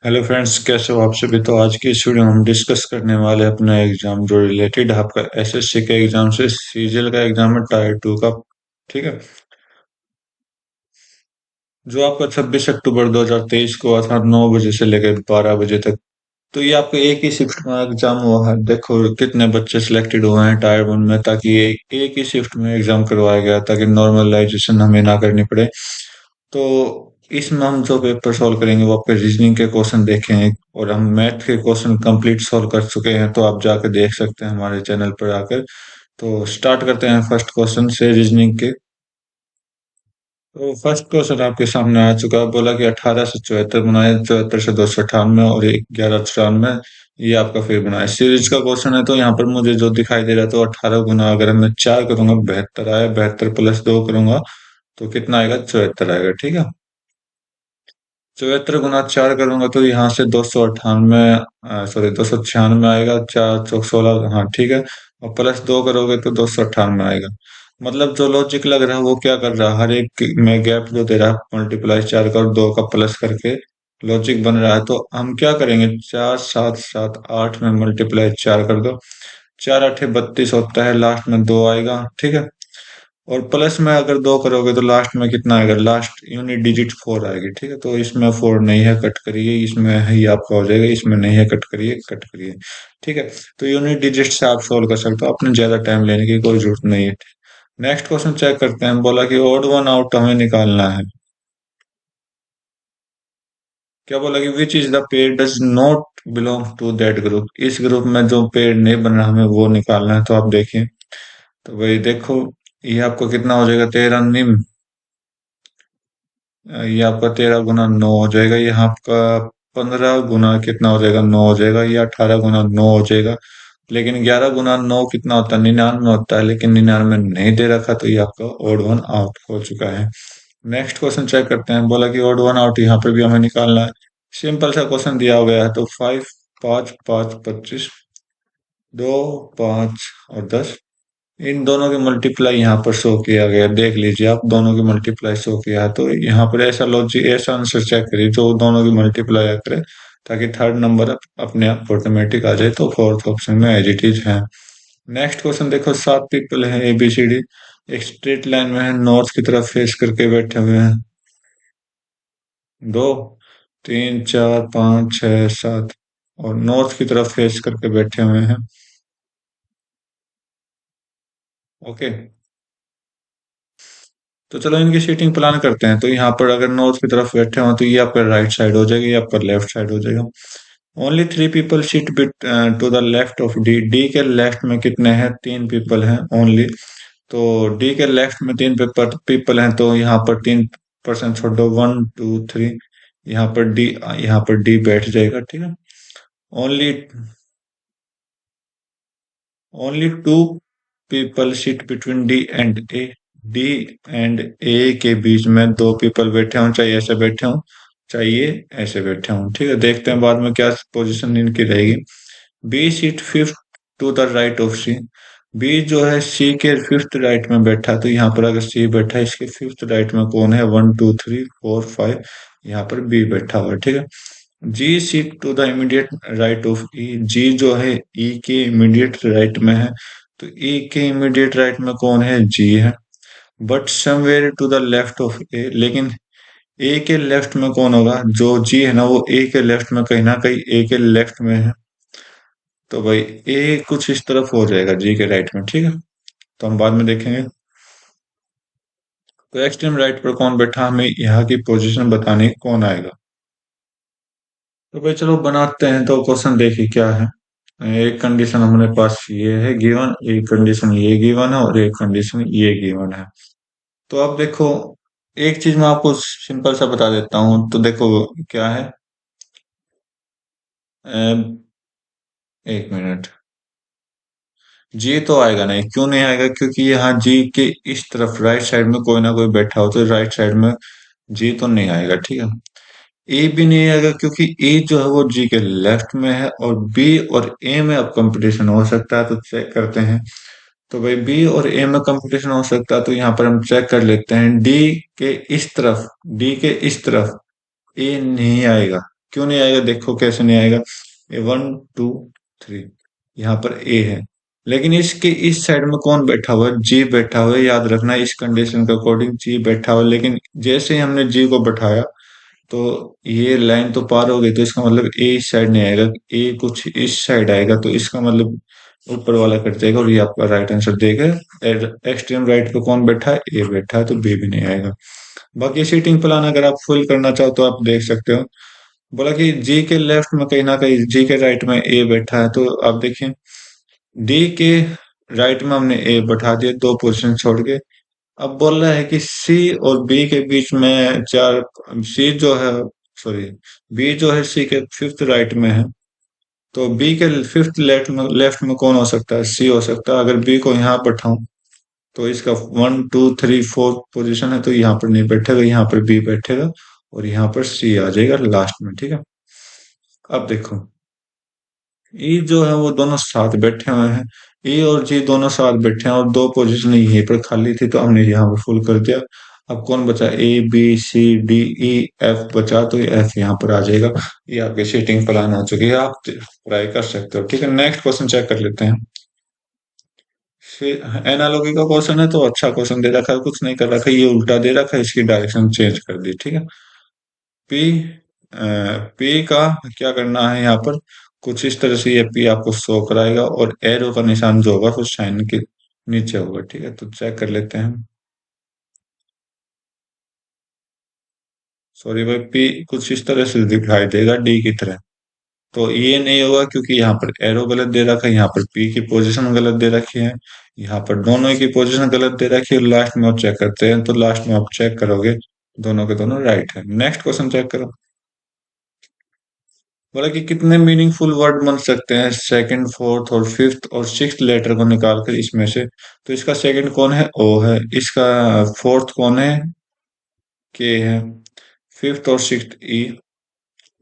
Hello friends, कैसे हो आप सभी। तो आज की इस वीडियो में हम डिस्कस करने वाले हैं अपना एग्जाम जो रिलेटेड आपका एसएससी के एग्जाम से सीजीएल का एग्जाम है टायर 2 का। ठीक है। जो आपका 26 अक्टूबर 2023 को हुआ था 9 बजे से लेकर 12 बजे तक। तो ये आपका एक ही शिफ्ट में एग्जाम हुआ है। देखो कितने बच्चे सिलेक्टेड हुए हैं टायर 1 में, ताकि एक ही शिफ्ट में एग्जाम करवाया गया ताकि नॉर्मलाइजेशन हमें ना करनी पड़े। तो इसमें हम जो पेपर सॉल्व करेंगे वो आपके रीजनिंग के क्वेश्चन देखें, और हम मैथ के क्वेश्चन कंप्लीट सॉल्व कर चुके हैं, तो आप जाकर देख सकते हैं हमारे चैनल पर आकर। तो स्टार्ट करते हैं फर्स्ट क्वेश्चन से रीजनिंग के। तो फर्स्ट क्वेश्चन आपके सामने आ चुका है। बोला कि 18 से 74 बनाए, 74 से 298 और 11 94। ये आपका फिर बनाए सीरीज का क्वेश्चन है। तो यहाँ पर मुझे जो दिखाई दे रहा है, तो 18 गुना अगर मैं 4 करूंगा 72 आया, 72 + 2 करूंगा तो कितना आएगा, 74 आएगा। ठीक है। 74 गुना 4 करूंगा तो यहाँ से 298, सॉरी 296 आएगा। 4 × 4 = 16, हाँ ठीक है। और +2 करोगे तो 298 आएगा। मतलब जो लॉजिक लग रहा है वो क्या कर रहा है, हर एक में गैप जो दे रहा है मल्टीप्लाई 4 का और 2 का प्लस करके लॉजिक बन रहा है। तो हम क्या करेंगे, 4 7 7 8 में मल्टीप्लाई 4 कर दो। 4 × 8 = 32 होता है, लास्ट में 2 आएगा। ठीक है। और प्लस में अगर 2 करोगे तो लास्ट में कितना आएगा, लास्ट यूनिट डिजिट 4 आएगी। ठीक है। तो इसमें 4 नहीं है, कट करिए। इसमें है, ये आपका हो जाएगा। इसमें नहीं है, कट करिए, कट करिए। ठीक है। तो यूनिट डिजिट से आप सोल्व कर सकते हो, अपने ज्यादा टाइम लेने की कोई जरूरत नहीं है। नेक्स्ट क्वेश्चन चेक करते हैं। बोला कि ओड वन आउट हमें निकालना है। क्या बोला कि which is the pair does not belong to that group. इस ग्रुप में जो पेयर नहीं बन रहा हमें वो निकालना है। तो आप देखिए, तो भाई देखो, ये आपको कितना हो जाएगा, 13 निम। ये आपका 13 × 9 हो जाएगा। ये आपका 15 गुना कितना हो जाएगा, 9 हो जाएगा। ये 18 × 9 हो जाएगा। लेकिन 11 × 9 कितना होता है, 99 होता है। लेकिन 99 नहीं दे रखा, तो ये आपका ओड वन आउट हो चुका है। नेक्स्ट क्वेश्चन चेक करते हैं। बोला कि ओड वन आउट यहाँ पे भी हमें निकालना है। सिंपल सा क्वेश्चन दिया हो गया है। तो 5 5 5 25, 2 5 और 10, इन दोनों के मल्टीप्लाई यहाँ पर शो किया गया। देख लीजिए आप, दोनों की मल्टीप्लाई शो किया है। तो यहाँ पर ऐसा लॉजिक, ऐसा आंसर चेक करिए जो दोनों की मल्टीप्लाई करे, ताकि थर्ड नंबर अपने आप ऑटोमेटिक आ जाए। तो फोर्थ ऑप्शन में एज इट इज है। नेक्स्ट क्वेश्चन देखो, 7 पीपल है ABCD, एक स्ट्रेट लाइन में है, नॉर्थ की तरफ फेस करके बैठे हुए हैं। 2 3 4 5 6 7, और नॉर्थ की तरफ फेस करके बैठे हुए हैं। ओके। तो चलो इनकी सीटिंग प्लान करते हैं। तो यहाँ पर अगर नॉर्थ की तरफ बैठे हो तो ये आपका राइट साइड हो जाएगा, ये आपका लेफ्ट साइड हो जाएगा। Only 3 people seat bit to the left of D. D के लेफ्ट में कितने हैं, 3 पीपल हैं ओनली। तो डी के लेफ्ट में 3 पीपल पीपल हैं, तो यहाँ पर 3% छोड़ दो, 1 2 3। यहाँ पर डी, यहाँ पर डी बैठ जाएगा। ठीक है। Only only 2 people seat between D and A. D and A के बीच में 2 पीपल बैठे हों, चाहे ऐसे बैठे हों, चाहिए ऐसे बैठे हों। ठीक है। देखते हैं बाद में क्या पोजीशन इनकी रहेगी। B seat fifth to the right of C. B जो है सी के फिफ्थ राइट में बैठा, तो यहाँ पर अगर सी बैठा है, इसके फिफ्थ राइट में कौन है, 1 2 3 4 5, यहाँ पर बी बैठा हुआ है। ठीक है। G seat to the immediate right of E. G जो है ई के इमीडिएट राइट में है, तो ई के इमीडिएट राइट में कौन है, जी है। But somewhere to the left of A, लेकिन ए के लेफ्ट में कौन होगा, जो जी है ना वो ए के लेफ्ट में कहीं ना कहीं ए के लेफ्ट में है। तो भाई ए कुछ इस तरफ हो जाएगा जी के राइट में। ठीक है। तो हम बाद में देखेंगे। तो एक्सट्रीम राइट पर कौन बैठा, हमें यहाँ की पोजीशन बतानी कौन आएगा। तो भाई चलो बनाते हैं। तो क्वेश्चन देखिए क्या है। एक कंडीशन हमारे पास ये है गिवन, एक कंडीशन ये गिवन है, और एक कंडीशन ये गिवन है। तो अब देखो, एक चीज मैं आपको सिंपल सा बता देता हूँ। तो देखो क्या है, एक मिनट। जी तो आएगा नहीं, क्यों नहीं आएगा, क्योंकि यहाँ जी के इस तरफ राइट साइड में कोई ना कोई बैठा हो, तो राइट साइड में जी तो नहीं आएगा। ठीक है। ए भी नहीं आएगा, क्योंकि ए जो है वो जी के लेफ्ट में है, और बी और ए में अब कंपटीशन हो सकता है। तो चेक करते हैं। तो भाई बी और ए में कंपटीशन हो सकता है, तो यहाँ पर हम चेक कर लेते हैं। डी के इस तरफ, डी के इस तरफ ए नहीं आएगा। क्यों नहीं आएगा, देखो कैसे नहीं आएगा। ए 1 2 3, यहाँ पर ए है, लेकिन इसके इस साइड में कौन बैठा हुआ है, जी बैठा हुआ है। याद रखना इस कंडीशन के अकॉर्डिंग जी बैठा हुआ है, लेकिन जैसे ही हमने जी को बैठाया तो ये लाइन तो पार हो गई, तो इसका मतलब ए इस साइड नहीं आएगा, ए कुछ इस साइड आएगा, तो इसका मतलब ऊपर वाला कट जाएगा और ये आपका राइट आंसर देगा। एक्सट्रीम राइट पे कौन बैठा है, ए बैठा है, तो बी भी नहीं आएगा। बाकी सीटिंग प्लान अगर आप फुल करना चाहो तो आप देख सकते हो। बोला कि जी के लेफ्ट में कहीं ना कहीं जी के राइट में ए बैठा है, तो आप देखिए डी के राइट में हमने ए बैठा दिया, दो पोजीशन छोड़ के। अब बोल रहा है कि सी और बी के बीच में चार, सी जो है, सॉरी, बी जो है सी के फिफ्थ राइट में है, तो बी के फिफ्थ लेफ्ट में कौन हो सकता है, सी हो सकता है। अगर बी को यहाँ बैठाऊं तो इसका 1 2 3 4 पोजीशन है, तो यहाँ पर नहीं बैठेगा, यहाँ पर बी बैठेगा और यहाँ पर सी आ जाएगा लास्ट में, ठीक है। अब देखो ई जो है वो दोनों साथ बैठे हुए हैं, ई और जी दोनों साथ बैठे हैं और दो पोजीशन यहीं पर खाली थी, तो हमने यहाँ पर फुल कर दिया। अब कौन बचा, A B C D E F बचा, तो ये एफ यहाँ पर आ जाएगा। ये आपके सीटिंग प्लान हो चुकी है, आप ट्राई कर सकते हो, ठीक है। नेक्स्ट क्वेश्चन चेक कर लेते हैं। फिर एनालॉगी का क्वेश्चन है, तो अच्छा क्वेश्चन दे रखा है, कुछ नहीं कर रखा है, ये उल्टा दे रखा है, इसकी डायरेक्शन चेंज कर दी, ठीक है। पी पी का क्या करना है यहाँ पर, कुछ इस तरह से ये पी आपको शो कराएगा और एरो का निशान जो होगा वो साइन के नीचे होगा, ठीक है। तो चेक कर लेते हैं। सॉरी भाई, पी कुछ इस तरह से दिखाई देगा डी की तरह, तो ये नहीं होगा क्योंकि यहाँ पर एरो गलत दे रखा है, यहाँ पर पी की पोजीशन गलत दे रखी है, यहाँ पर दोनों की पोजीशन गलत दे रखी है। लास्ट में आप चेक करते हैं, तो लास्ट में आप चेक करोगे दोनों के दोनों राइट है। नेक्स्ट क्वेश्चन चेक करो। बोला कि कितने मीनिंगफुल वर्ड बन सकते हैं सेकंड फोर्थ और फिफ्थ और सिक्स्थ लेटर को निकाल कर इसमें से। तो इसका सेकंड कौन है, ओ है। इसका फोर्थ कौन है, के है। फिफ्थ और सिक्स्थ ई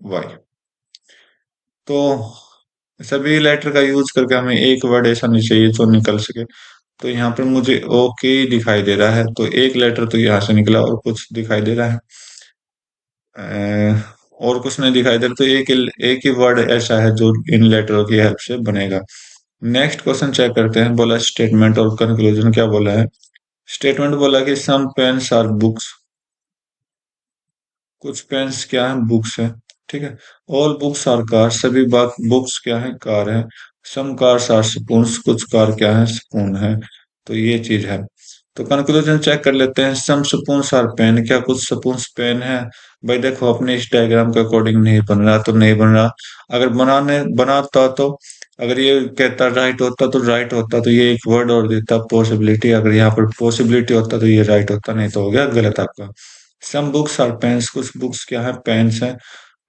वाई। तो सभी लेटर का यूज करके हमें एक वर्ड ऐसा नहीं चाहिए जो निकल सके। तो यहाँ पर मुझे ओके दिखाई दे रहा है, तो एक लेटर तो यहाँ से निकला और कुछ दिखाई दे रहा है, और कुछ नहीं दिखाई दे रहा, तो एक ही वर्ड ऐसा है जो इन लेटरों की हेल्प से बनेगा। नेक्स्ट क्वेश्चन चेक करते हैं। बोला स्टेटमेंट और कंक्लूजन क्या बोला है। स्टेटमेंट बोला कि सम पेन्स आर बुक्स, कुछ पेन्स क्या है, बुक्स है, ठीक है। ऑल बुक्स आर कार, सभी बात बुक्स क्या है, कार है। सम कार्स आर स्पून, कुछ कार क्या है, स्पून है। तो ये चीज है। तो कंक्लूजन चेक कर लेते हैं। सम स्पून्स आर पेन, क्या कुछ स्पून्स पेन है। भाई देखो अपने इस डायग्राम के अकॉर्डिंग नहीं बन रहा तो नहीं बन रहा। अगर बनाता तो, अगर ये कहता राइट होता तो राइट होता, तो ये एक वर्ड और देता पॉसिबिलिटी, अगर यहाँ पर पॉसिबिलिटी होता तो ये राइट होता, नहीं तो हो गया गलत आपका। सम बुक्स आर पेन्स, कुछ बुक्स क्या है, पेन्स है।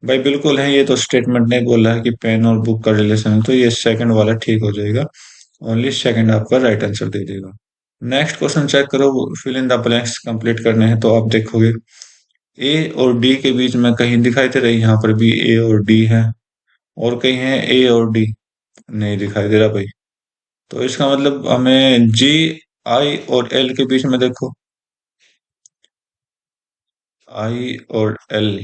भाई बिल्कुल है, ये तो स्टेटमेंट नहीं बोला है कि पेन और बुक का रिलेशन है, तो ये सेकंड वाला ठीक हो जाएगा। ओनली सेकंड आपका राइट आंसर दे देगा। नेक्स्ट क्वेश्चन चेक करो। Fill in the blanks complete करने हैं, तो आप देखोगे ए और डी के बीच में कहीं दिखाई दे रही, यहाँ पर भी ए और डी है, और कहीं है ए और डी, नहीं दिखाई दे रहा भाई। तो इसका मतलब हमें जी आई और एल के बीच में देखो, आई और एल,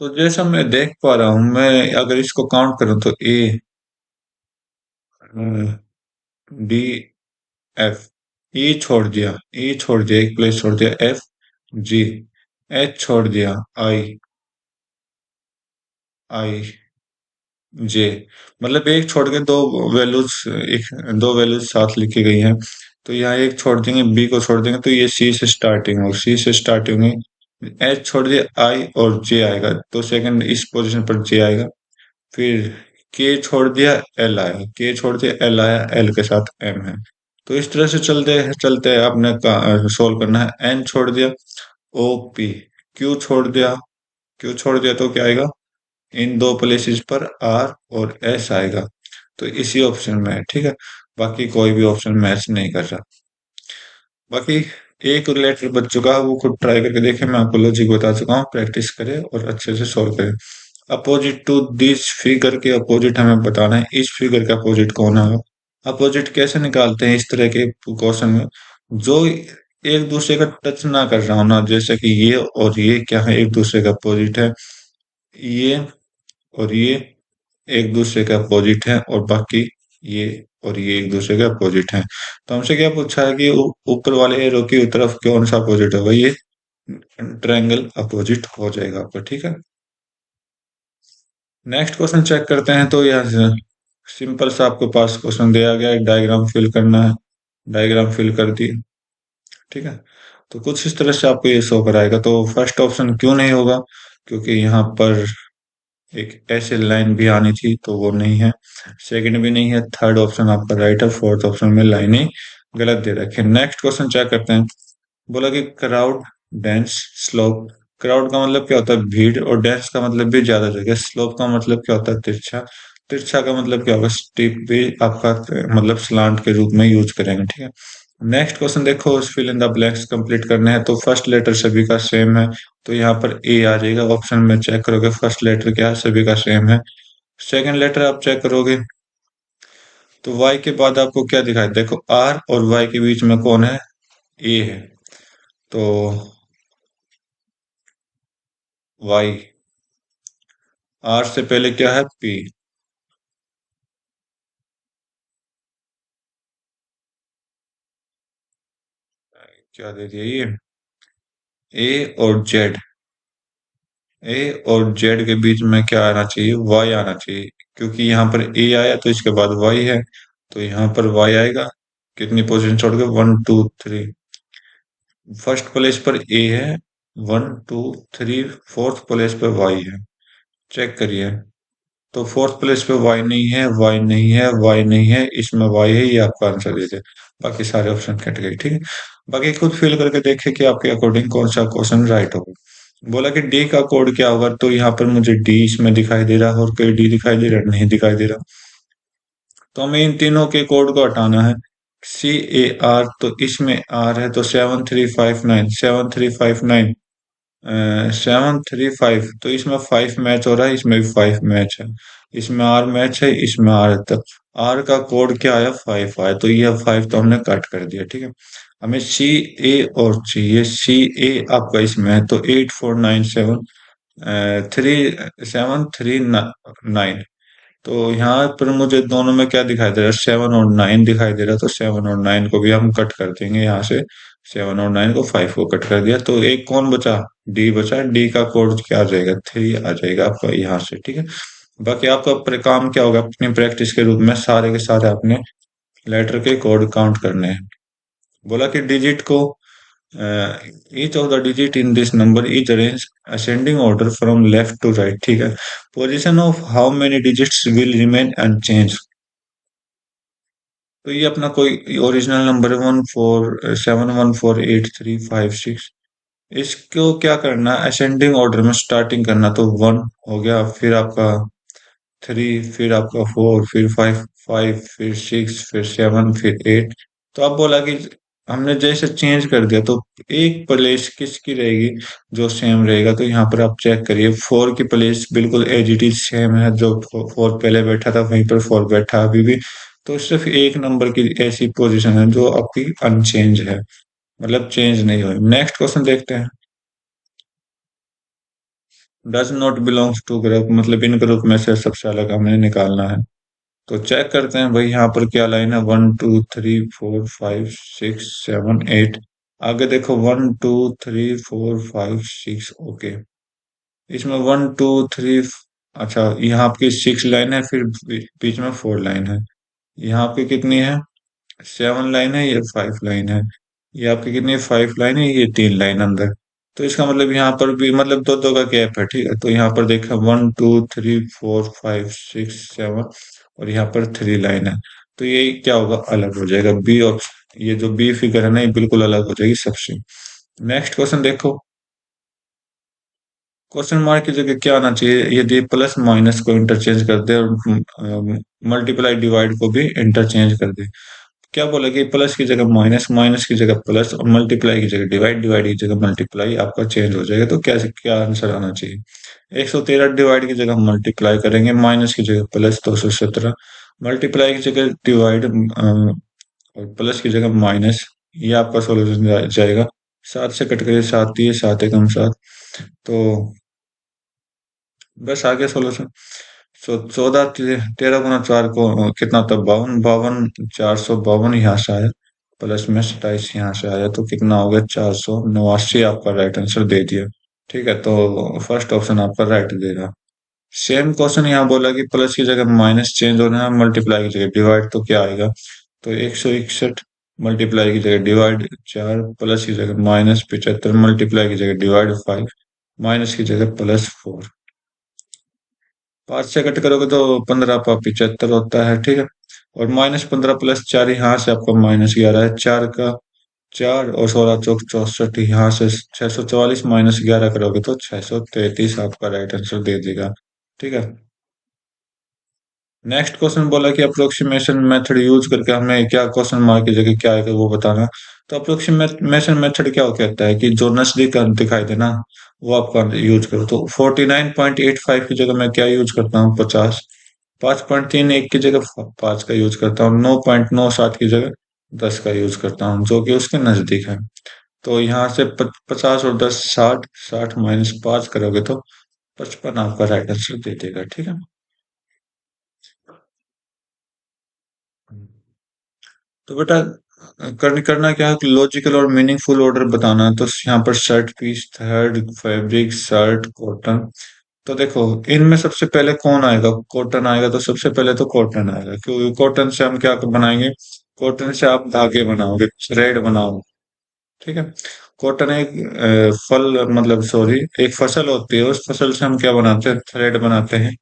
तो जैसा मैं देख पा रहा हूं, मैं अगर इसको काउंट करूं तो ए डी एफ, ई छोड़ दिया, ई छोड़ दिया, एक प्लेस छोड़ दिया, एफ जी, एच छोड़ दिया, आई आई जे, मतलब एक छोड़ के दो वैल्यूज, एक दो वैल्यूज साथ लिखी गई हैं। तो यहाँ एक छोड़ देंगे, बी को छोड़ देंगे, तो ये सी से स्टार्टिंग हो, सी से स्टार्टिंग हुई। एच छोड़ दिया, आई और जे आएगा, तो सेकंड इस पोजीशन पर जे आएगा। फिर के छोड़ दिया, एल आया, के छोड़ दिया, एल आया, एल के साथ एम है। तो इस तरह से चलते चलते आपने सोल्व करना है। एन छोड़ दिया, ओ पी, क्यू छोड़ दिया, क्यू छोड़ दिया तो क्या आएगा, इन दो प्लेसेस पर आर और एस आएगा, तो इसी ऑप्शन में है, ठीक है। बाकी कोई भी ऑप्शन मैच नहीं कर रहा। बाकी एक लेटर बच चुका है, वो खुद ट्राई करके देखे, मैं आपको लॉजिक बता चुका हूँ, प्रैक्टिस करें और अच्छे से सॉल्व करें। अपोजिट टू दिस फिगर के अपोजिट हमें बताना है, इस फिगर का अपोजिट कौन है। अपोजिट कैसे निकालते हैं इस तरह के क्वेश्चन में, जो एक दूसरे का टच ना कर रहा हूं ना, जैसे कि ये और ये क्या है, एक दूसरे का अपोजिट है। ये और ये एक दूसरे के अपोजिट है, और बाकी ये और ये एक दूसरे के अपोजिट हैं। तो हमसे क्या पूछा है कि ऊपर वाले एरो की तरफ कौन सा अपोजिट होगा, ये ट्रायंगल अपोजिट हो जाएगा आपका, ठीक है। नेक्स्ट क्वेश्चन चेक करते हैं। तो यह सिंपल सा आपके पास क्वेश्चन दिया गया है, डायग्राम फिल करना है। डायग्राम फिल कर दी, ठीक है। तो कुछ इस तरह से आपको ये शो कराएगा। तो फर्स्ट ऑप्शन क्यों नहीं होगा, क्योंकि यहाँ पर एक ऐसे लाइन भी आनी थी, तो वो नहीं है। सेकंड भी नहीं है, थर्ड ऑप्शन आपका राइट है, फोर्थ ऑप्शन में लाइनें गलत दे रखी है। नेक्स्ट क्वेश्चन चेक करते हैं। बोला कि क्राउड, डेंस, स्लोप। क्राउड का मतलब क्या होता है, भीड़, और डेंस का मतलब भी ज्यादा जगह। स्लोप का मतलब क्या होता है, तिरछा। तिरछा का मतलब क्या होगा, स्टीप भी आपका मतलब स्लांट के रूप में यूज करेंगे, ठीक है। नेक्स्ट क्वेश्चन देखो, fill in the blanks complete करने हैं। तो फर्स्ट लेटर सभी का सेम है, तो यहाँ पर ए आ जाएगा। ऑप्शन में चेक करोगे, फर्स्ट लेटर क्या है, सभी का सेम है। सेकंड लेटर आप चेक करोगे, तो वाई के बाद आपको क्या दिखाई, देखो आर और वाई के बीच में कौन है, ए है। तो वाई, आर से पहले क्या है, पी। क्या दे दिया ये, ए और जेड। ए और जेड के बीच में क्या आना चाहिए, वाई आना चाहिए। क्योंकि यहाँ पर ए आया तो इसके बाद वाई है, तो यहाँ पर वाई आएगा। कितनी पोजीशन छोड़ के, 1 2 3। फर्स्ट प्लेस पर ए है, 1 2 3। फोर्थ प्लेस पर वाई है, चेक करिए। तो फोर्थ प्लेस पे वाई नहीं है, वाई नहीं है, वाई नहीं है, इसमें वाई है, ये आपका आंसर दीजिए। बाकी सारे ऑप्शन कट गए, ठीक है। बाकी खुद फिल करके देखिए कि आपके अकॉर्डिंग कौन सा क्वेश्चन राइट होगा। बोला कि डी का कोड क्या होगा, तो यहाँ पर मुझे डी इसमें दिखाई दे रहा है, और कोई डी दिखाई दे रहा है, नहीं दिखाई दे रहा। तो हमें इन तीनों के कोड को हटाना है। CAR, तो इसमें आर है, तो 7359, 7359, 735। तो इसमें 5 मैच हो रहा है, इसमें भी 5 मैच है। इसमें आर मैच है, इसमें आर है। तब आर का कोड क्या आया, 5 आया, तो ये 5 तो हमने कट कर दिया, ठीक है। हमें CA और चाहिए। CA आपका इसमें है, तो 8497, 3739। तो यहाँ पर मुझे दोनों में क्या दिखाई दे रहा है, 7 और 9 दिखाई दे रहा है। तो 7 और 9 को भी हम कट कर देंगे यहाँ से। 7 और 9 को, 5 को कट कर दिया, तो एक कौन बचा, डी बचा। डी का कोड क्या आ जाएगा, 3 आ जाएगा आपका यहाँ से, ठीक है। बाकी आपका काम क्या होगा, अपनी प्रैक्टिस के रूप में सारे के सारे अपने लेटर के कोड काउंट करने हैं। बोला कि डिजिट को, each of the digit in this number is arranged ascending order from left to right, ठीक है। Position of how many digits will remain unchanged. तो ये अपना कोई ओरिजिनल नंबर है, 14714835 6। इसको क्या करना है, असेंडिंग ऑर्डर में स्टार्टिंग करना। तो 1 हो गया, फिर आपका 3, फिर आपका 4, फिर 5, 5 फिर 6, फिर 7, फिर 8। तो अब बोला कि हमने जैसे चेंज कर दिया, तो एक प्लेस किसकी रहेगी, जो सेम रहेगा। तो यहाँ पर आप चेक करिए, 4 की प्लेस बिल्कुल एज इट इज सेम है, जो 4 पहले बैठा था वहीं पर 4 बैठा है अभी भी। तो सिर्फ एक नंबर की ऐसी पोजीशन है जो आपकी अनचेंज है, मतलब चेंज नहीं हुई। नेक्स्ट क्वेश्चन देखते हैं। Does not belongs to group, मतलब इन ग्रुप में से सबसे अलग हमें निकालना है। तो चेक करते हैं भाई, यहाँ पर क्या लाइन है, 1 2 3 4 5 6 7 8। आगे देखो, 1 2 3 4 5 6, ओके। इसमें 1 2 3, अच्छा यहाँ आपकी 6 लाइन है, फिर बीच में 4 लाइन है। यहाँ आपकी कितनी है, 7 लाइन है, ये 5 लाइन है। ये आपकी कितनी, 5 लाइन है, ये 3 लाइन अंदर। तो इसका मतलब यहाँ पर भी मतलब दो दो का गैप है, ठीक है। तो यहाँ पर देखा, 1 2 3 4 5 6 7, और यहाँ पर 3 लाइन है। तो ये क्या होगा, अलग हो जाएगा बी। और ये जो बी फिगर है ना, ये बिल्कुल अलग हो जाएगी सबसे। नेक्स्ट क्वेश्चन देखो। क्वेश्चन मार्क की जगह क्या आना चाहिए, यदि प्लस माइनस को इंटरचेंज कर दे, और मल्टीप्लाई डिवाइड को भी इंटरचेंज कर दे। क्या बोला कि प्लस की जगह माइनस, माइनस की जगह प्लस, और मल्टीप्लाई की जगह डिवाइड, डिवाइड की जगह मल्टीप्लाई आपका चेंज हो जाएगा। तो क्या क्या आंसर आना चाहिए, 113 डिवाइड की जगह मल्टीप्लाई करेंगे, माइनस की जगह प्लस 217, मल्टीप्लाई की जगह डिवाइड, और प्लस की जगह माइनस। ये आपका सोल्यूशन जाएगा। 7 से कट कर 7 दिए, 7 एकम 7, तो बस आ गया सोल्यूशन। 14 13 गुना 4 को कितना होता है, 52, 52 452 यहाँ से आया, प्लस में 27 यहाँ से आया, तो कितना हो गया, 489 आपका राइट आंसर दे दिया। ठीक है, तो फर्स्ट ऑप्शन आपका राइट दे रहा। सेम क्वेश्चन यहाँ बोला कि प्लस की जगह माइनस चेंज होना है, मल्टीप्लाई की जगह डिवाइड, तो क्या आएगा, तो 161 मल्टीप्लाई की जगह डिवाइड 4, प्लस की जगह -75 मल्टीप्लाई की जगह डिवाइड 5, माइनस की जगह +4। 5 से कट करोगे तो 15 × 75 होता है, ठीक है। और -15 +4 यहाँ से आपका -11 है, 4 का 4 और 16 चौक 64, यहाँ से 644 -11 करोगे तो 633 आपका राइट आंसर दे देगा। ठीक है। नेक्स्ट क्वेश्चन बोला कि अप्रोक्सीमेशन मेथड यूज करके हमें क्या, क्वेश्चन मार्क की जगह क्या आएगा वो बताना। तो अप्रोक्सीमेशन मेथड क्या हो कहता है कि जो नजदीक दिखाई देना वो आपका यूज करो। तो 49.85 की जगह मैं क्या यूज करता हूँ, 50। 5.31 की जगह 5 का यूज करता हूँ। 9.97 की जगह 10 का यूज करता हूँ, जो कि उसके नजदीक है। तो यहाँ से 50 और 10 60, 60 -5 करोगे तो 55 आपका राइट आंसर दे देगा। ठीक है। तो बेटा करना क्या है, लॉजिकल और मीनिंगफुल ऑर्डर बताना है। तो यहाँ पर shirt piece, third fabric, shirt, cotton. तो देखो इनमें सबसे पहले कौन आएगा, कॉटन आएगा। तो सबसे पहले तो कॉटन आएगा, क्योंकि कॉटन से हम क्या बनाएंगे, कॉटन से आप धागे बनाओगे, थ्रेड बनाओगे। ठीक है। कॉटन एक फल, मतलब सॉरी, एक फसल होती है, उस फसल से हम क्या बनाते हैं, थ्रेड बनाते हैं।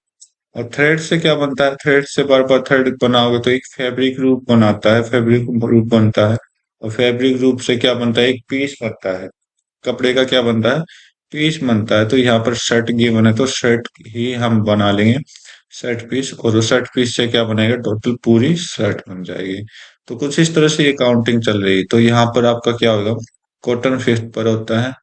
और थ्रेड से क्या बनता है, थ्रेड से बार बार थ्रेड बनाओगे तो एक फैब्रिक रूप बनाता है, फैब्रिक रूप बनता है। और फैब्रिक रूप से क्या बनता है, एक पीस बनता है। कपड़े का क्या बनता है, पीस बनता है। तो यहाँ पर शर्ट गिवन है, तो शर्ट ही हम बना लेंगे, शर्ट पीस। और उस शर्ट पीस से क्या बनेगा, टोटल पूरी शर्ट बन जाएगी। तो कुछ इस तरह से ये काउंटिंग चल रही है। तो यहाँ पर आपका क्या होगा, कॉटन फिफ्थ पर होता है,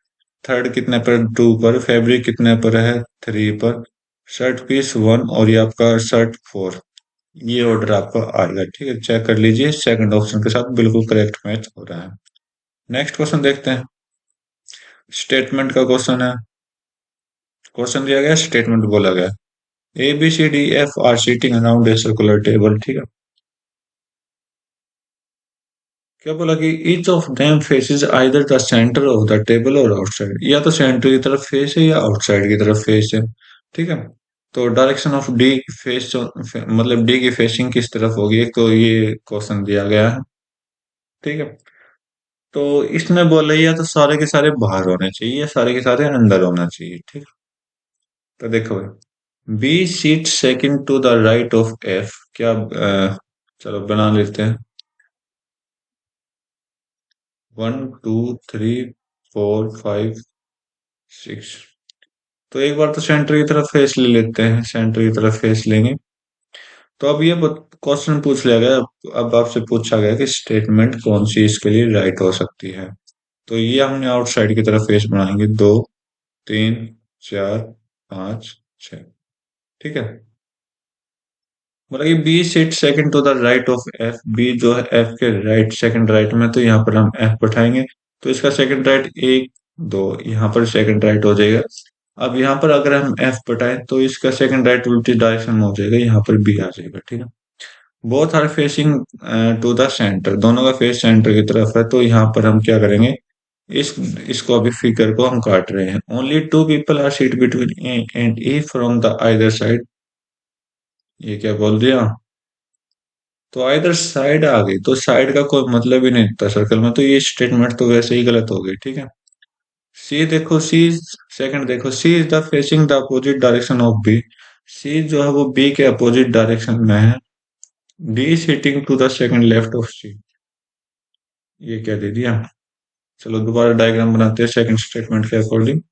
थर्ड कितने पर, 2 पर, फैब्रिक कितने पर है, 3 पर, शर्ट पीस 1, और ये आपका शर्ट 4। ये ऑर्डर आपका आएगा। ठीक है, चेक कर लीजिए, सेकंड ऑप्शन के साथ बिल्कुल करेक्ट मैच हो रहा है। नेक्स्ट क्वेश्चन देखते हैं। स्टेटमेंट का क्वेश्चन है। क्वेश्चन दिया गया, स्टेटमेंट बोला गया, ABCDF are seating around a circular table. ठीक है। क्या बोला कि each of them faces either the centre of the table और आउटसाइड, या तो सेंटर की तरफ फेस है या आउटसाइड की तरफ फेस है। ठीक है। तो डायरेक्शन ऑफ डी फेस, मतलब डी की फेसिंग किस तरफ होगी, एक तो ये क्वेश्चन दिया गया है। ठीक है। तो इसमें बोल रही है तो सारे के सारे बाहर होने चाहिए, सारे के सारे अंदर होना चाहिए। ठीक। तो देखो, B seat second to the right of F, क्या चलो बना लेते हैं, 1 2 3 4 5 6। तो एक बार तो सेंटर की तरफ फेस ले लेते हैं, सेंटर की तरफ फेस लेंगे। तो अब ये क्वेश्चन पूछ लिया गया, अब आपसे पूछा गया कि स्टेटमेंट कौन सी इसके लिए राइट हो सकती है। तो ये हमने आउटसाइड की तरफ फेस बनाएंगे, 2 3 4 5 6। ठीक है। मतलब कि B sit second to the right of F, B जो है एफ के राइट, सेकंड राइट में, तो यहाँ पर हम एफ बैठाएंगे। तो इसका सेकंड राइट 1 2, यहाँ पर सेकंड राइट हो जाएगा। अब यहाँ पर अगर हम एफ बैठाएं तो इसका सेकंड राइट उल्टी डायरेक्शन में हो जाएगा, यहाँ पर बी आ जाएगा। ठीक है। Both are facing to the centre, दोनों का फेस सेंटर की तरफ है। तो यहाँ पर हम क्या करेंगे, इस इसको अभी फिगर को हम काट रहे हैं। Only 2 people are seat between A and E from the either side. ये क्या बोल दिया, तो आइदर साइड आ गई, तो साइड का कोई मतलब ही नहीं था सर्कल में, तो ये स्टेटमेंट तो वैसे ही गलत हो गई। ठीक है। सी देखो, सी सेकंड देखो, C is the facing the opposite direction of B, C जो है वो बी के अपोजिट डायरेक्शन में है। D is sitting to the second left of C, ये क्या दे दिया। चलो दोबारा डायग्राम बनाते हैं सेकंड स्टेटमेंट के अकॉर्डिंग।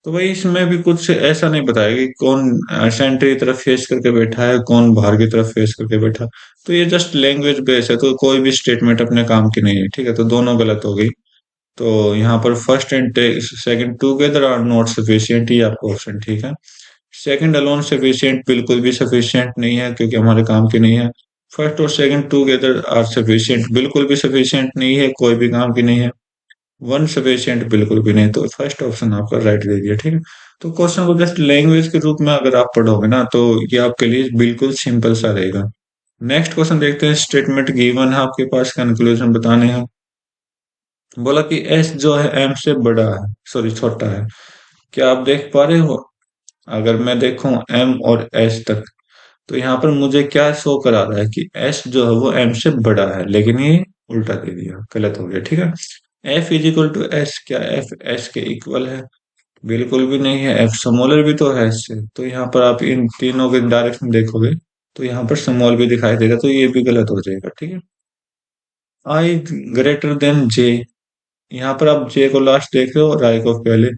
तो भाई इसमें भी कुछ ऐसा नहीं बताया कि कौन सेंटर की तरफ फेस करके बैठा है, कौन बाहर की तरफ फेस करके बैठा। तो ये जस्ट लैंग्वेज बेस है, तो कोई भी स्टेटमेंट अपने काम की नहीं है। ठीक है, तो दोनों गलत हो गई। तो यहाँ पर first and second together are not sufficient, ये आपका ऑप्शन ठीक है। सेकंड अलोन सफिशिएंट बिल्कुल भी सफिशिएंट नहीं है, क्योंकि हमारे काम की नहीं है। फर्स्ट और सेकंड टुगेदर आर सफिशिएंट, बिल्कुल भी सफिशिएंट नहीं है, कोई भी काम की नहीं है। वन सफिशिएंट बिल्कुल भी नहीं, तो फर्स्ट ऑप्शन आपका राइट दे दिया, ठीक है। तो क्वेश्चन को जस्ट लैंग्वेज के रूप में अगर आप पढ़ोगे ना, तो ये आपके लिए बिल्कुल सिंपल सा रहेगा। नेक्स्ट क्वेश्चन देखते हैं। स्टेटमेंट गिवन है आपके पास, कंक्लूजन बताने हैं। बोला कि एस जो है एम से बड़ा है, सॉरी छोटा है। क्या आप देख पा रहे हो? अगर मैं देखूं एम और एस तक, तो यहाँ पर मुझे क्या शो करा रहा है कि एस जो है वो एम से बड़ा है, लेकिन ये उल्टा दे दिया, गलत हो गया, ठीक है। F is equal to S, क्या एफ एस के इक्वल है? बिल्कुल भी नहीं है। एफ स्मॉलर भी तो है इससे, तो यहाँ पर आप इन तीनों के डायरेक्शन देखोगे तो यहाँ पर स्मॉल भी दिखाई देगा, तो ये भी गलत हो जाएगा, ठीक है। आई ग्रेटर देन जे, यहाँ पर आप जे को लास्ट देख रहे हो और आई को पहले।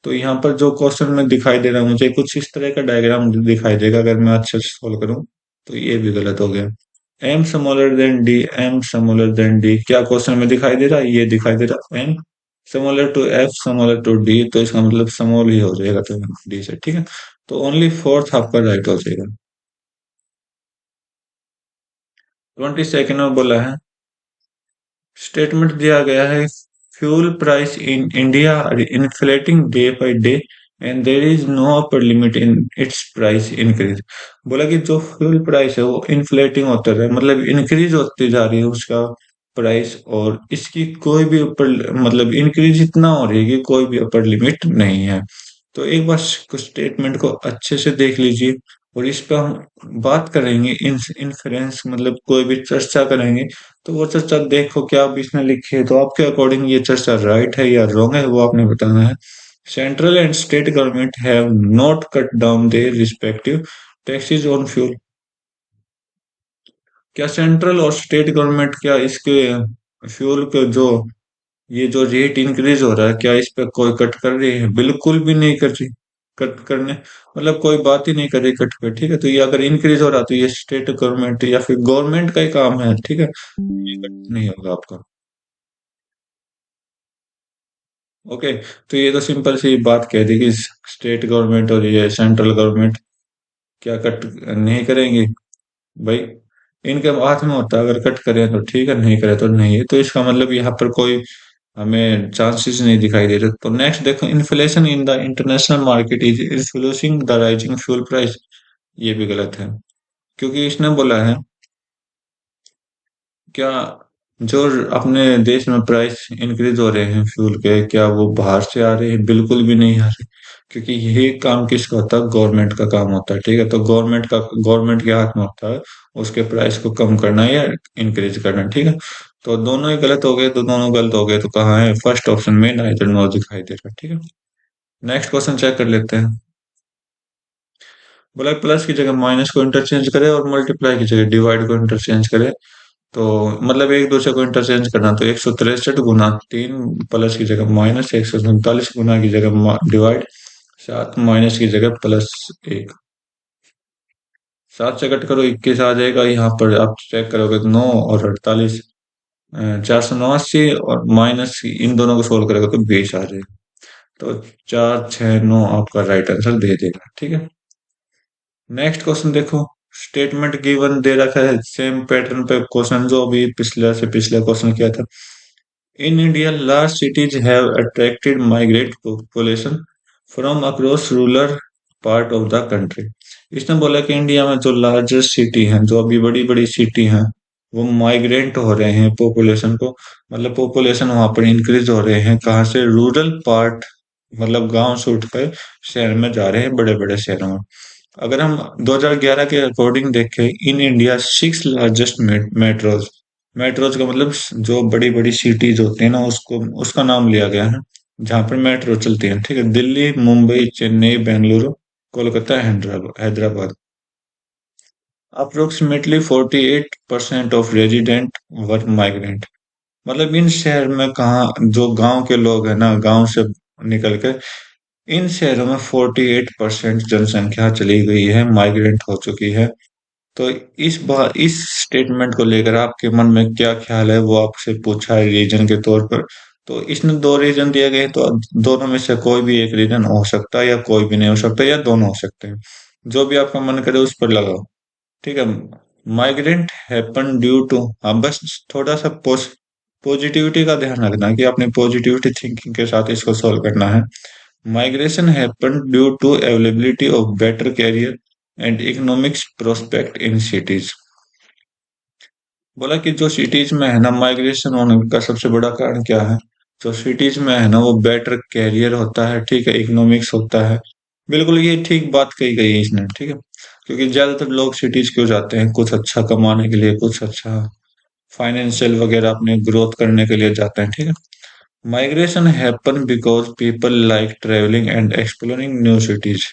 तो यहाँ पर जो क्वेश्चन में दिखाई दे रहा है मुझे कुछ इस तरह का डायग्राम दिखाई देगा, अगर मैं अच्छे से सोल्व करूँ तो ये भी गलत हो गया। M smaller than D, M smaller than D, क्या क्वेश्चन में दिखाई दे रहा है? ये दिखाई दे रहा है M smaller to F smaller to D, तो इसका मतलब स्मॉल ही हो जाएगा, तो डी से, ठीक है। तो ओनली फोर्थ आपका राइट हो जाएगा। 22 में बोला है, स्टेटमेंट दिया गया है, fuel price in India are inflating day by day and there is no upper limit in its price increase. बोला कि जो फ्यूल प्राइस है वो इन्फ्लेटिंग होता है, मतलब इंक्रीज होती जा रही है उसका प्राइस, और इसकी कोई भी ऊपर, मतलब इंक्रीज इतना हो रही है कि कोई भी अपर लिमिट नहीं है। तो एक बार स्टेटमेंट को अच्छे से देख लीजिए, और इस पर हम बात करेंगे, इन्फ्रेंस मतलब कोई भी चर्चा करेंगे, तो वो चर्चा देखो क्या आप इसमें लिखे, तो आपके अकॉर्डिंग ये चर्चा राइट है या रॉन्ग है, वो आपने बताना है। Central and state government have not cut down their respective taxes on fuel. क्या सेंट्रल और स्टेट गवर्नमेंट, क्या इसके फ्यूल के जो ये जो रेट इंक्रीज हो रहा है, क्या इस पे कोई कट कर रही है? बिल्कुल भी नहीं कर रही। कट करने मतलब कोई बात ही नहीं कर रही कट पे, ठीक है। तो ये अगर इंक्रीज हो रहा तो ये स्टेट गवर्नमेंट या फिर गवर्नमेंट का ही काम है, ठीक है, ये कट नहीं होगा आपका। ओके, तो ये तो सिंपल सी बात कह दी कि स्टेट गवर्नमेंट और ये सेंट्रल गवर्नमेंट क्या कट नहीं करेंगी भाई? इनके हाथ में होता है, अगर कट करें तो ठीक है, नहीं करे तो नहीं है, तो इसका मतलब यहाँ पर कोई हमें चांसेस नहीं दिखाई दे रहे। तो नेक्स्ट देखो, inflation in the international market is influencing the rising fuel price, ये भी गलत है, क्योंकि इसने बोला है क्या जो अपने देश में प्राइस इंक्रीज हो रहे हैं फ्यूल के, क्या वो बाहर से आ रहे हैं? बिल्कुल भी नहीं आ रहे, क्योंकि यही काम किसका होता है? गवर्नमेंट का काम होता है, ठीक है। तो गवर्नमेंट के हाथ में होता है उसके प्राइस को कम करना या इंक्रीज करना, ठीक है। तो दोनों ही गलत हो गए, तो दोनों गलत हो गए, तो कहाँ है? फर्स्ट ऑप्शन में नाइदर नॉर दिखाई दे रहा है, ठीक है। नेक्स्ट क्वेश्चन चेक कर लेते हैं। बोला प्लस की जगह माइनस को इंटरचेंज करे और मल्टीप्लाई की जगह डिवाइड को इंटरचेंज करे, तो मतलब एक दूसरे को इंटरचेंज करना, तो 163 गुना 3, प्लस की जगह माइनस, 147 गुना की जगह डिवाइड, 7 माइनस की जगह +1। 7 से कट करो 21 आ जाएगा, यहाँ पर आप चेक करोगे तो 9 और 48, 489, और माइनस इन दोनों को सोल्व करोगे तो 20 आ जाएगा। तो 469 आपका राइट आंसर दे देगा, ठीक है। नेक्स्ट क्वेश्चन देखो, स्टेटमेंट गिवन दे रखा है, सेम पैटर्न पे क्वेश्चन जो अभी पिछले से पिछले क्वेश्चन किया था। In India large cities have attracted migrate population from across rural part of the country. इसने बोला कि इंडिया में जो लार्जेस्ट सिटी हैं, जो अभी बड़ी बड़ी सिटी हैं, वो माइग्रेट हो रहे हैं पॉपुलेशन को, मतलब पॉपुलेशन वहां पर इंक्रीज हो रहे हैं, कहाँ से? रूरल पार्ट, मतलब गांव से उठकर शहर में जा रहे हैं, बड़े बड़े शहरों में। अगर हम 2011 के अकॉर्डिंग देखें, in India 6 largest metros, metros का मतलब जो बड़ी बड़ी सिटीज होती है ना, उसको उसका नाम लिया गया है जहां पर मेट्रो चलती है, ठीक है। Delhi, Mumbai, Chennai, Bengaluru, Kolkata, Hyderabad. Approximately 48% of resident were migrant, मतलब इन शहर में कहाँ जो गांव के लोग हैं ना, गांव से निकल कर इन शहरों में 48% जनसंख्या चली गई है, माइग्रेंट हो चुकी है। तो इस बार इस स्टेटमेंट को लेकर आपके मन में क्या ख्याल है, वो आपसे पूछा है रीजन के तौर पर। तो इसमें दो रीजन दिए गए हैं, तो दोनों में से कोई भी एक रीजन हो सकता है, या कोई भी नहीं हो सकता, या दोनों हो सकते हैं। जो भी आपका मन करे उस पर लगाओ, ठीक है। माइग्रेंट हैपन ड्यू टू, हाँ बस थोड़ा सा पॉजिटिविटी का ध्यान रखना कि आपने पॉजिटिविटी थिंकिंग के साथ इसको सॉल्व करना है। Migration happen due to availability of better career and economics prospect in cities. बोला कि जो सिटीज में है ना, माइग्रेशन होने का सबसे बड़ा कारण क्या है? जो सिटीज में है ना, वो बेटर कैरियर होता है, ठीक है, इकोनॉमिक्स होता है। बिल्कुल ये ठीक बात कही गई है इसने, ठीक है। क्योंकि ज्यादातर लोग सिटीज क्यों जाते हैं? कुछ अच्छा कमाने के लिए, कुछ अच्छा फाइनेंशियल वगैरह अपने ग्रोथ करने के लिए जाते हैं, ठीक है। Migration happen because people like travelling and exploring new cities.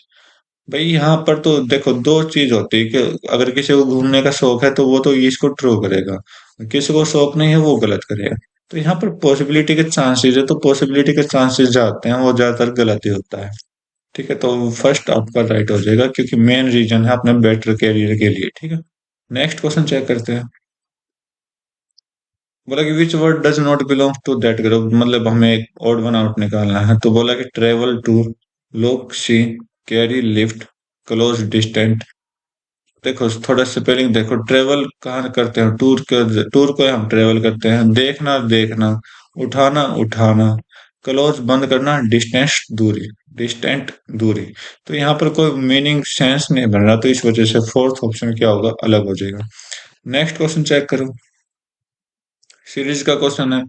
भाई यहाँ पर तो देखो दो चीज होती है कि अगर किसी को घूमने का शौक है तो वो तो इसको ट्रू करेगा, किसी को शौक नहीं है वो गलत करेगा। तो यहाँ पर पॉसिबिलिटी के चांसेस है, तो पॉसिबिलिटी के चांसेस जो आते हैं वो ज्यादातर गलत ही होता है, ठीक है। तो फर्स्ट आपका राइट हो जाएगा क्योंकि मेन रीजन है अपने बेटर कैरियर के लिए, ठीक है। नेक्स्ट क्वेश्चन चेक करते हैं। बोला कि which word does not belong to that group, मतलब हमें एक ऑड वन आउट निकालना है। तो बोला कि ट्रेवल, टूर, लुक, सी, कैरी, लिफ्ट, क्लोज, डिस्टेंट। देखो थोड़ा स्पेलिंग देखो, ट्रेवल कहाँ करते हैं? टूर को हम ट्रेवल करते हैं। देखना देखना, उठाना उठाना, क्लोज बंद करना, डिस्टेंस दूरी, डिस्टेंट दूरी। तो यहाँ पर कोई मीनिंग सेंस नहीं बन रहा, तो इस वजह से फोर्थ ऑप्शन क्या होगा? अलग हो जाएगा। नेक्स्ट क्वेश्चन चेक करो, सीरीज का क्वेश्चन है।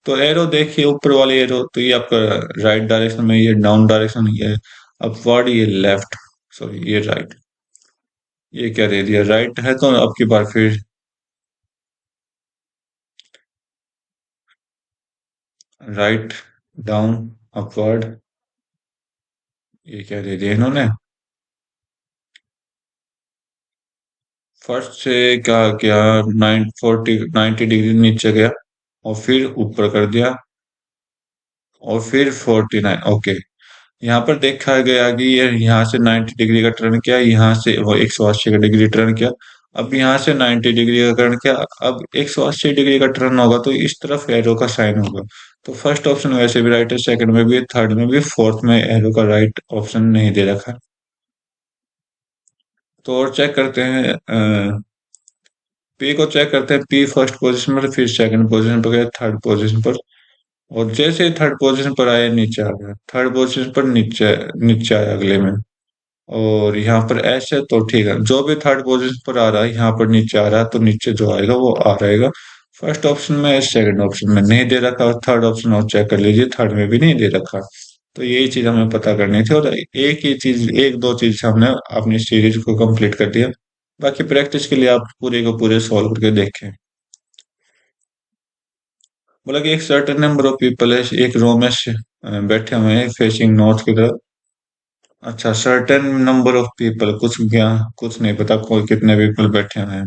तो एरो देखिए, ऊपर वाली एरो तो ये आपका राइट डायरेक्शन में, ये डाउन डायरेक्शन, ये अपवर्ड, ये लेफ्ट, सॉरी ये राइट। ये क्या दे दिया? राइट है तो अब की बार फिर राइट, डाउन, अपवर्ड, ये क्या दे दिया इन्होंने? फर्स्ट से क्या क्या, 90 नीचे गया और फिर ऊपर कर दिया और फिर 49, ओके। यहाँ पर देखा गया कि ये यहाँ से 90 डिग्री का टर्न किया, यहाँ से वो 180 का डिग्री टर्न किया। अब यहाँ से 90 डिग्री का टर्न किया, अब 180 डिग्री का टर्न होगा तो इस तरफ एरो का साइन होगा। तो फर्स्ट ऑप्शन वैसे भी राइट है, सेकंड में भी, थर्ड में भी, फोर्थ में एरो का राइट ऑप्शन नहीं दे रखा है। तो और चेक करते हैं, पी को चेक करते हैं। पी फर्स्ट पोजीशन पर, फिर सेकंड पोजीशन पर गया, थर्ड पोजीशन पर, और जैसे ही थर्ड पोजीशन पर आया नीचे आ गया, थर्ड पोजीशन पर नीचे नीचे आया अगले में। और यहाँ पर एस है तो ठीक है, जो भी थर्ड पोजीशन पर आ रहा है यहाँ पर नीचे आ रहा है तो नीचे जो आएगा वो आ रहेगा। फर्स्ट ऑप्शन में है, सेकंड ऑप्शन में नहीं दे रखा, और थर्ड ऑप्शन और चेक कर लीजिए, थर्ड में भी नहीं दे रखा। तो यही चीज हमें पता करनी थी, और एक ही चीज, एक दो चीज से हमने अपनी सीरीज को कंप्लीट कर दिया। बाकी प्रैक्टिस के लिए आप पूरे को पूरे सॉल्व करके देखें। बोला कि एक सर्टेन नंबर ऑफ पीपल है, एक रो में बैठे हुए हैं फेसिंग नॉर्थ की तरफ। अच्छा, सर्टेन नंबर ऑफ पीपल, कुछ क्या, कुछ नहीं पता कोई कितने पीपल बैठे हुए हैं।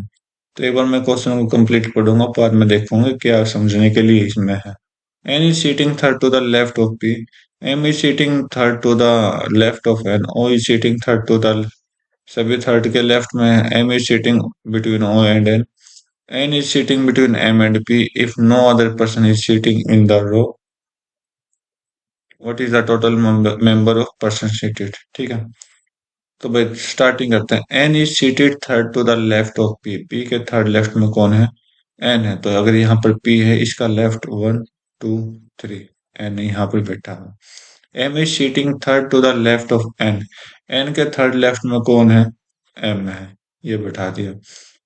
तो एक बार मैं क्वेश्चन को कंप्लीट पढ़ूंगा, बाद में देखूंगा क्या समझने के लिए इसमें है। N is seating third to the left of P, M is seating third to the left of N, O is seating third to the, सभी थर्ड के लेफ्ट में है। M is seating between O and N, N is seating between M and P if no other person is seating in the row. What is the total member of person seated, ठीक है। तो भाई starting करते हैं। N is seated third to the left of P, P के third left में कौन है? एन है। तो अगर यहाँ पर पी है, इसका left one, two, three, N यहाँ पर बैठा है। M is seating third to the left of N, N के थर्ड लेफ्ट में कौन है? एम है, ये बैठा दिया।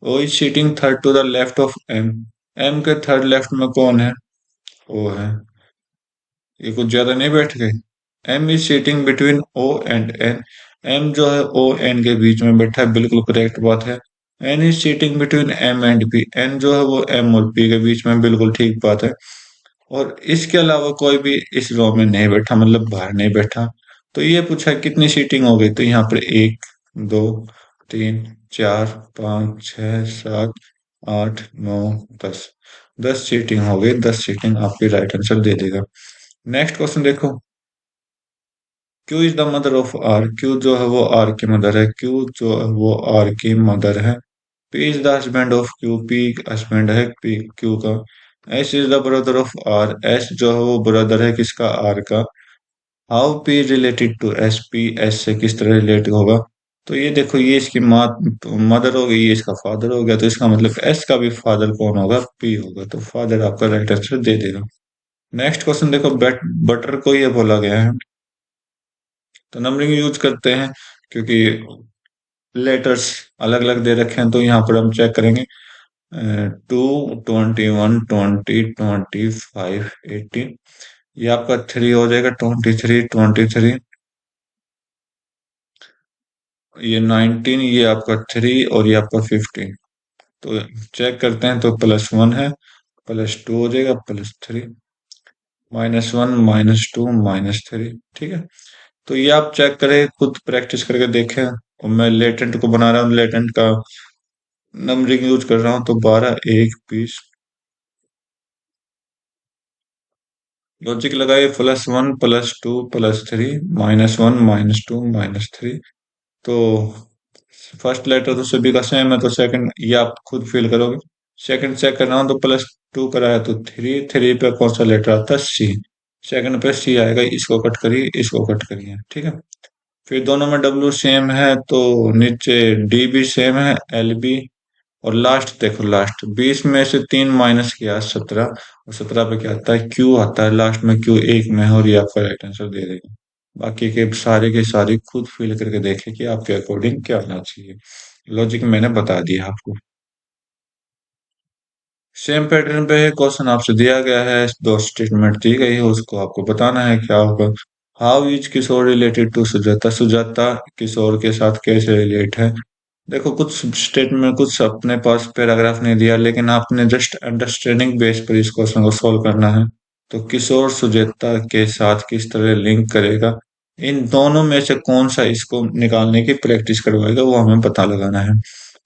O is seating third to the left of M, M के थर्ड लेफ्ट में कौन है? ओ है। ये कुछ ज्यादा नहीं बैठ गए। M is seating between O and N, M जो है ओ एन के बीच में बैठा है, बिल्कुल करेक्ट बात है। N is seating between M and P, N जो है वो एम और पी के बीच में, बिल्कुल ठीक बात है। और इसके अलावा कोई भी इस रो में नहीं बैठा, मतलब बाहर नहीं बैठा। तो ये पूछा कितनी सीटिंग हो गई, तो यहाँ पर एक, दो, तीन, चार, पाँच, छह, सात, आठ, नौ, 10, 10 सीटिंग हो गई। 10 सीटिंग आपकी राइट आंसर दे देगा। नेक्स्ट क्वेश्चन देखो। Q is the mother of R, Q जो है वो आर की मदर है, क्यू जो है वो आर की मदर है। P is the husband of Q, P husband है पी क्यू का। S is the brother of R, S जो है वो ब्रदर है किसका? आर का। How P related to S, P S से किस तरह रिलेट होगा? तो ये देखो, ये इसकी माँ मदर हो गई, ये इसका फादर हो गया, तो इसका मतलब एस का भी फादर कौन होगा? पी होगा, तो फादर आपका राइट आंसर दे देगा। नेक्स्ट क्वेश्चन देखो, बटर को ये बोला गया है, तो नंबरिंग यूज करते हैं क्योंकि लेटर्स अलग अलग दे रखे हैं, तो यहाँ पर हम चेक करेंगे। 2, 21, 20, 25, 18, ये आपका 3 हो जाएगा, 23, 23, ये 19, ये आपका 3 और ये आपका 15। तो चेक करते हैं, तो +1 है, +2 हो जाएगा, +3, -1, -2, -3। ठीक है, तो ये आप चेक करें, खुद प्रैक्टिस करके देखें, और मैं लेटेंट को बना रहा हूँ, लेटेंट का नंबरिंग यूज कर रहा हूँ, तो 12, 1, 20। लॉजिक लगाइए, +1, +2, +3, -1, -2, -3। तो फर्स्ट लेटर तो सभी का सेम है, तो सेकंड ये आप खुद फील करोगे। सेकंड चेक कर रहा हूँ, तो +2 कराया तो 3, 3 पे कौन सा लेटर आता है? सी। सेकंड पे सी आएगा, इसको कट करिए, इसको कट करिए। ठीक है, फिर दोनों में डब्ल्यू सेम है, तो नीचे डी भी सेम है, एल भी। और लास्ट देखो, लास्ट 20 में से 3 माइनस किया, 17, और 17 पे क्या आता है? क्यू आता है, लास्ट में क्यू एक में है, और ये आपका राइट आंसर दे देगा। बाकी के सारे खुद फिल करके देखें कि आपके अकॉर्डिंग क्या होना चाहिए। लॉजिक मैंने बता दिया आपको। सेम पैटर्न पे है क्वेश्चन, आपसे दिया गया है, दो स्टेटमेंट दी गई है, उसको आपको बताना है क्या होगा। How is Kishore related to Sujata? Sujata Kishore के साथ कैसे रिलेट है? देखो, कुछ स्टेटमेंट, कुछ अपने पास पैराग्राफ नहीं दिया, लेकिन आपने जस्ट अंडरस्टैंडिंग बेस पर इस क्वेश्चन को सॉल्व करना है। तो किशोर सुजाता के साथ किस तरह लिंक करेगा, इन दोनों में से कौन सा इसको निकालने की प्रैक्टिस करवाएगा, वो हमें पता लगाना है।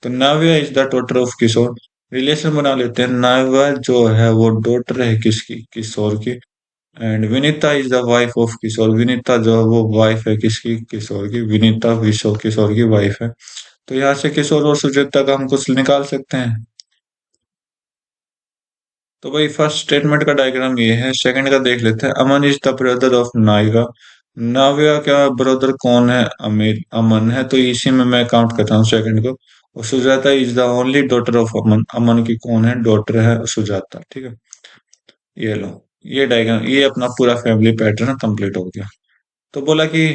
तो Navya is the daughter of Kishore, relation बना लेते हैं। नाव्या जो है वो डॉटर है किसकी? किशोर की। And Vinita is the wife of Kishore, Vinita जो है वो वाइफ है किसकी? किशोर की। विनीता विशो किशोर की वाइफ है। तो यहाँ से किशोर और सुचेता का हम कुछ निकाल सकते हैं। तो भाई, फर्स्ट स्टेटमेंट का डायग्राम ये है, सेकंड का देख लेते हैं। Aman is the brother of नायगा, नाव्या का ब्रदर कौन है? अमित, अमन है, तो इसी में मैं काउंट करता हूँ सेकंड को। और Sujata is the only daughter of Aman, Aman की कौन है? डॉटर है सुजाता। ठीक है, ये लो, ये डायग्राम, ये अपना पूरा फैमिली पैटर्न कंप्लीट हो गया। तो बोला कि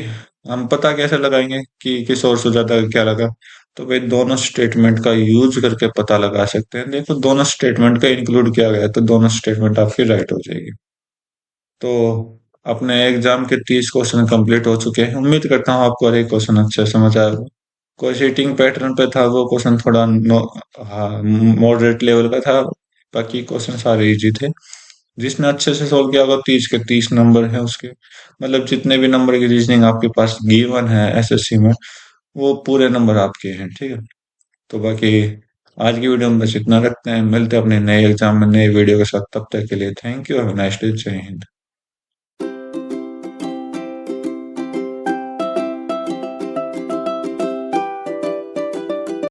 हम पता कैसे लगाएंगे कि किस और सुजाता का क्या लगा? तो भाई, दोनों स्टेटमेंट का यूज करके पता लगा सकते हैं। देखो, दोनों स्टेटमेंट का इंक्लूड किया गया है, तो दोनों स्टेटमेंट आपकी राइट हो जाएगी। तो अपने एग्जाम के 30 क्वेश्चन कंप्लीट हो चुके हैं, उम्मीद करता हूँ आपको हर एक क्वेश्चन अच्छे से समझ आया होगा। कोई सीटिंग पैटर्न पे था, वो क्वेश्चन थोड़ा हाँ, मॉडरेट लेवल का था। बाकी क्वेश्चन सारे इजी थे। जिसने अच्छे से सोल्व किया होगा, 30 के 30 नंबर है उसके। मतलब जितने भी नंबर की रीजनिंग आपके पास गिवन है एसएससी में, वो पूरे नंबर आपके हैं। ठीक है, तो बाकी आज की वीडियो में बस इतना रखते हैं, मिलते हैं अपने नए एग्जाम में नए वीडियो के साथ। तब तक के लिए thank you, have a nice day, जय हिंद।